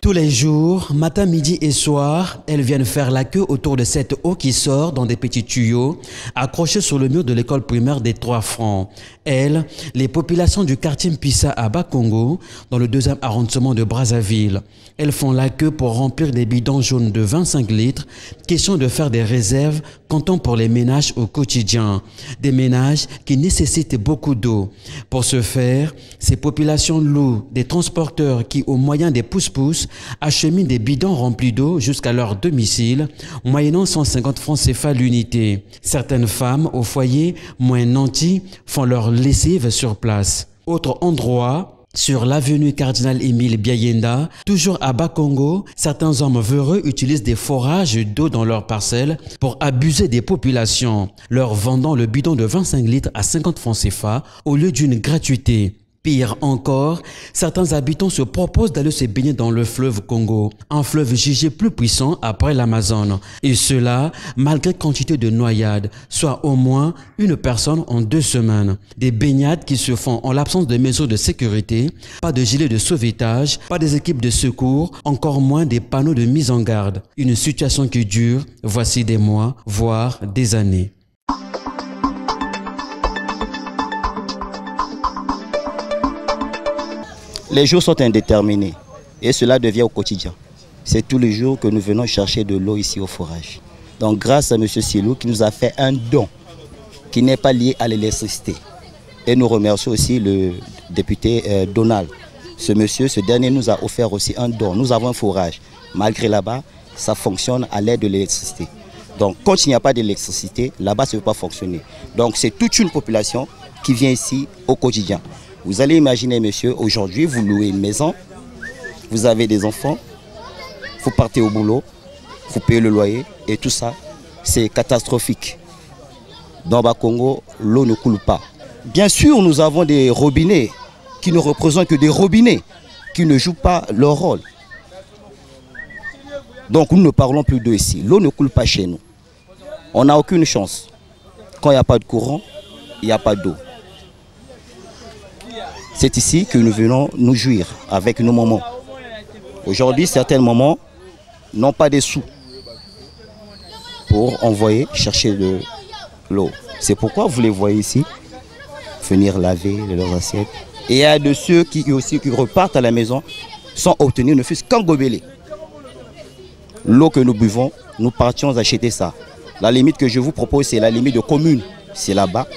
Tous les jours, matin, midi et soir, elles viennent faire la queue autour de cette eau qui sort dans des petits tuyaux accrochés sur le mur de l'école primaire des 3 francs. Elles, les populations du quartier Mpissa à Bakongo, dans le 2e arrondissement de Brazzaville. Elles font la queue pour remplir des bidons jaunes de 25 litres. Question de faire des réserves comptant pour les ménages au quotidien. Des ménages qui nécessitent beaucoup d'eau. Pour ce faire, ces populations louent des transporteurs qui, au moyen des pousse-pousse, acheminent des bidons remplis d'eau jusqu'à leur domicile, moyennant 150 francs CFA l'unité. Certaines femmes au foyer moins nantis font leur lessive sur place. Autre endroit, sur l'avenue Cardinal Émile Biayenda, toujours à Bakongo, certains hommes véreux utilisent des forages d'eau dans leurs parcelles pour abuser des populations, leur vendant le bidon de 25 litres à 50 francs CFA au lieu d'une gratuité. Pire encore, certains habitants se proposent d'aller se baigner dans le fleuve Congo, un fleuve jugé plus puissant après l'Amazone. Et cela, malgré quantité de noyades, soit au moins une personne en 2 semaines. Des baignades qui se font en l'absence de mesures de sécurité, pas de gilets de sauvetage, pas des équipes de secours, encore moins des panneaux de mise en garde. Une situation qui dure, voici des mois, voire des années. Les jours sont indéterminés et cela devient au quotidien. C'est tous les jours que nous venons chercher de l'eau ici au forage. Donc grâce à M. Silou qui nous a fait un don qui n'est pas lié à l'électricité. Et nous remercions aussi le député Donald. Ce dernier nous a offert aussi un don. Nous avons un forage. Malgré là-bas, ça fonctionne à l'aide de l'électricité. Donc quand il n'y a pas d'électricité, là-bas ça ne peut pas fonctionner. Donc c'est toute une population qui vient ici au quotidien. Vous allez imaginer, monsieur, aujourd'hui, vous louez une maison, vous avez des enfants, vous partez au boulot, vous payez le loyer, et tout ça, c'est catastrophique. Dans Bakongo, l'eau ne coule pas. Bien sûr, nous avons des robinets qui ne représentent que des robinets, qui ne jouent pas leur rôle. Donc, nous ne parlons plus d'eau ici. L'eau ne coule pas chez nous. On n'a aucune chance. Quand il n'y a pas de courant, il n'y a pas d'eau. C'est ici que nous venons nous jouir avec nos mamans. Aujourd'hui, certaines mamans n'ont pas de sous pour envoyer chercher de l'eau. C'est pourquoi vous les voyez ici venir laver leurs assiettes. Et il y a de ceux qui repartent à la maison sans obtenir ne fût-ce qu'un gobelet. L'eau que nous buvons, nous partions acheter ça. La limite que je vous propose, c'est la limite de commune. C'est là-bas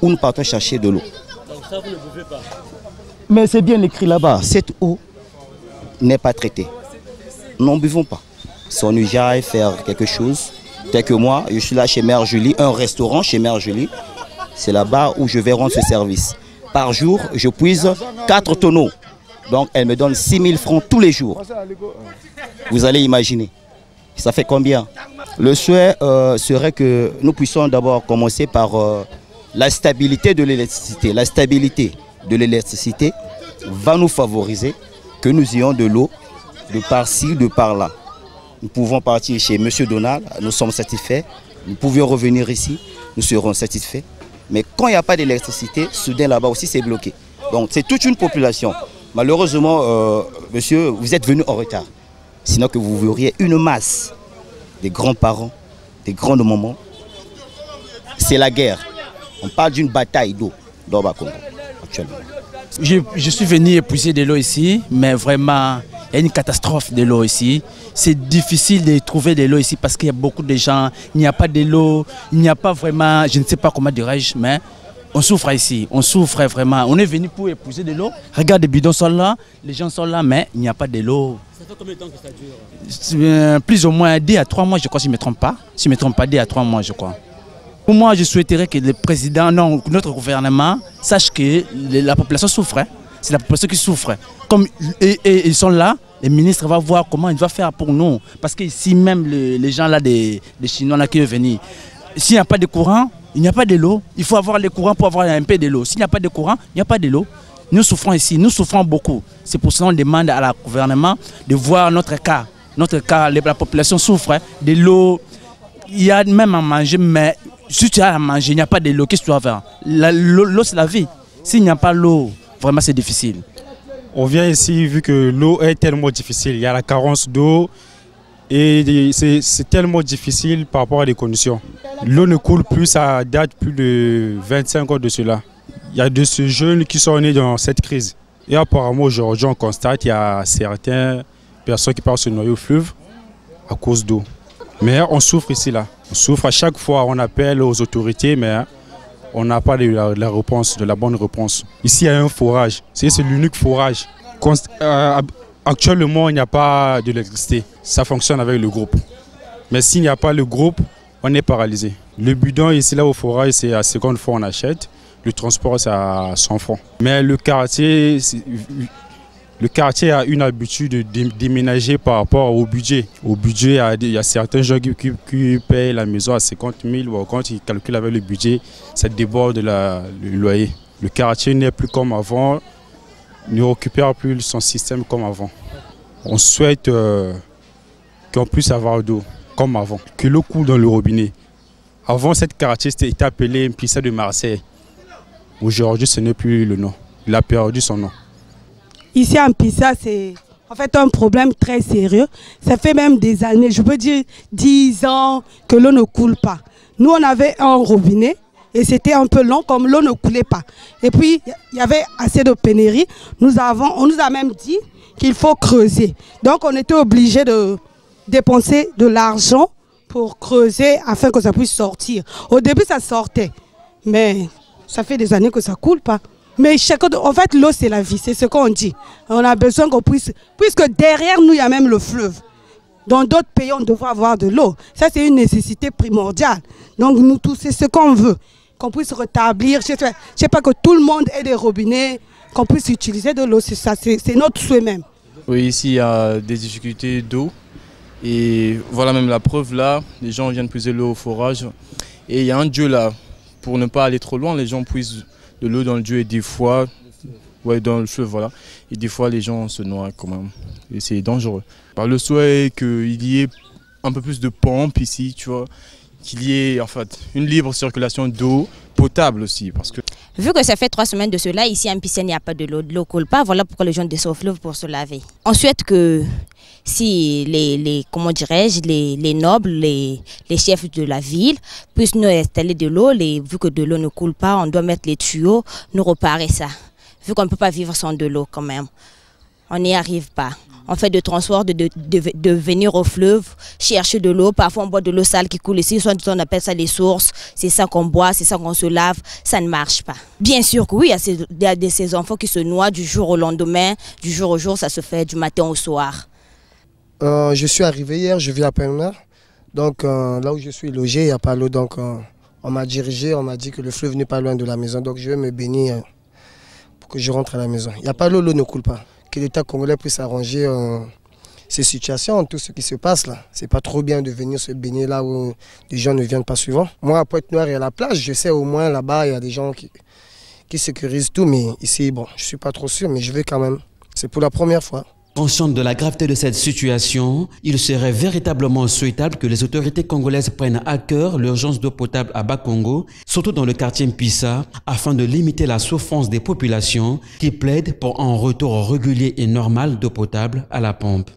où nous partons chercher de l'eau. Donc ça, vous ne buvez pas? Mais c'est bien écrit là-bas, cette eau n'est pas traitée. Nous n'en buvons pas. Si on nous aille faire quelque chose, tel que moi, je suis là chez Mère Julie, un restaurant chez Mère Julie, c'est là-bas où je vais rendre ce service. Par jour, je puise 4 tonneaux. Donc elle me donne 6 000 francs tous les jours. Vous allez imaginer. Ça fait combien? Le souhait serait que nous puissions d'abord commencer par la stabilité de l'électricité. La stabilité de l'électricité va nous favoriser que nous ayons de l'eau de par-ci, de par-là. Nous pouvons partir chez M. Donald, nous sommes satisfaits. Nous pouvions revenir ici, nous serons satisfaits. Mais quand il n'y a pas d'électricité, soudain là-bas aussi c'est bloqué. Donc c'est toute une population. Malheureusement, monsieur, vous êtes venu en retard. Sinon que vous verriez une masse des grands-parents, des grandes mamans. C'est la guerre. On parle d'une bataille d'eau dans Bakongo. Je suis venu épuiser de l'eau ici, mais vraiment, il y a une catastrophe de l'eau ici. C'est difficile de trouver de l'eau ici parce qu'il y a beaucoup de gens, il n'y a pas de l'eau, il n'y a pas vraiment, je ne sais pas comment dirais-je, mais on souffre ici, on souffre vraiment. On est venu pour épuiser de l'eau. Regarde, les bidons sont là, les gens sont là, mais il n'y a pas de l'eau. Ça fait combien de temps que ça dure? Plus ou moins 2 à 3 mois, je crois, si je ne me trompe pas. Si je ne me trompe pas, 2 à 3 mois, je crois. Pour moi, je souhaiterais que le président, non, notre gouvernement sache que la population souffre. Hein. C'est la population qui souffre. Comme ils sont là, le ministre va voir comment il va faire pour nous. Parce que ici, même les gens là, des Chinois là, qui sont venus, s'il n'y a pas de courant, il n'y a pas de l'eau. Il faut avoir le courant pour avoir un peu de l'eau. S'il n'y a pas de courant, il n'y a pas de l'eau. Nous souffrons ici, nous souffrons beaucoup. C'est pour ça qu'on demande à la gouvernement de voir notre cas. Notre cas, la population souffre de l'eau. Il y a même à manger, mais si tu as à manger, il n'y a pas de l'eau, qu'est-ce que tu vas faire? L'eau, c'est la vie. S'il n'y a pas l'eau, vraiment c'est difficile. On vient ici vu que l'eau est tellement difficile. Il y a la carence d'eau et c'est tellement difficile par rapport à des conditions. L'eau ne coule plus, ça date plus de 25 ans de cela. Il y a de ces jeunes qui sont nés dans cette crise. Et apparemment aujourd'hui on constate qu'il y a certaines personnes qui partent se noyer au fleuve à cause d'eau. Mais on souffre ici là. On souffre à chaque fois, on appelle aux autorités mais on n'a pas de la réponse, de la bonne réponse. Ici il y a un forage, c'est l'unique forage. Actuellement il n'y a pas d'électricité, ça fonctionne avec le groupe. Mais s'il n'y a pas le groupe, on est paralysé. Le bidon ici là au forage c'est à seconde fois on achète. Le transport, c'est à 100 francs. Mais le quartier a une habitude de déménager par rapport au budget. Au budget, il y a certains gens qui payent la maison à 50 000 ou quand ils calculent avec le budget, ça déborde le loyer. Le quartier n'est plus comme avant, ne récupère plus son système comme avant. On souhaite qu'on puisse avoir d'eau comme avant, que l'eau coule dans le robinet. Avant, cette quartier était appelé Mpissa de Marseille. Aujourd'hui, ce n'est plus le nom. Il a perdu son nom. Ici à Mpissa, c'est en fait un problème très sérieux. Ça fait même des années, je peux dire 10 ans que l'eau ne coule pas. Nous, on avait un robinet et c'était un peu long comme l'eau ne coulait pas. Et puis, il y avait assez de pénurie. On nous a même dit qu'il faut creuser. Donc, on était obligé de dépenser de l'argent pour creuser afin que ça puisse sortir. Au début, ça sortait, mais ça fait des années que ça ne coule pas. Mais en fait, l'eau, c'est la vie, c'est ce qu'on dit. On a besoin qu'on puisse... Puisque derrière nous, il y a même le fleuve. Dans d'autres pays, on devrait avoir de l'eau. Ça, c'est une nécessité primordiale. Donc, nous tous, c'est ce qu'on veut. Qu'on puisse rétablir. Je ne sais pas que tout le monde ait des robinets, qu'on puisse utiliser de l'eau. C'est ça, c'est notre souhait même. Oui, ici, il y a des difficultés d'eau. Et voilà même la preuve là. Les gens viennent puiser l'eau au forage. Et il y a un dieu là. Pour ne pas aller trop loin, les gens puisent de l'eau dans le dieu et des fois, dans le fleuve, voilà. Et des fois, les gens se noient quand même. Et c'est dangereux. Le souhait est qu'il y ait un peu plus de pompes ici, tu vois. Qu'il y ait en fait une libre circulation d'eau potable aussi. Parce que... Vu que ça fait 3 semaines de cela, ici à Mpissa, il n'y a pas de l'eau. L'eau ne coule pas, voilà pourquoi les gens descendent au fleuve pour se laver. On souhaite que si comment dirais-je, les nobles, les chefs de la ville puissent nous installer de l'eau. Vu que de l'eau ne coule pas, on doit mettre les tuyaux, nous réparer ça. Vu qu'on ne peut pas vivre sans de l'eau quand même. On n'y arrive pas. On fait de transport de venir au fleuve, chercher de l'eau. Parfois on boit de l'eau sale qui coule ici, soit on appelle ça les sources. C'est ça qu'on boit, c'est ça qu'on se lave. Ça ne marche pas. Bien sûr que oui, il y a ces enfants qui se noient du jour au lendemain. Du jour au jour, ça se fait du matin au soir. Je suis arrivé hier, je vis à Pemna. Donc là où je suis logé, il n'y a pas l'eau. Donc on m'a dirigé, on m'a dit que le fleuve n'est pas loin de la maison. Donc je vais me baigner pour que je rentre à la maison. Il n'y a pas l'eau, l'eau ne coule pas. Que l'État congolais puisse arranger ces situations, tout ce qui se passe là. C'est pas trop bien de venir se baigner là où les gens ne viennent pas souvent. Moi à Pointe-Noire et à la plage, je sais au moins là-bas il y a des gens qui sécurisent tout. Mais ici, bon, je ne suis pas trop sûr, mais je vais quand même. C'est pour la première fois. Consciente de la gravité de cette situation, il serait véritablement souhaitable que les autorités congolaises prennent à cœur l'urgence d'eau potable à Bas-Congo, surtout dans le quartier Mpissa, afin de limiter la souffrance des populations qui plaident pour un retour régulier et normal d'eau potable à la pompe.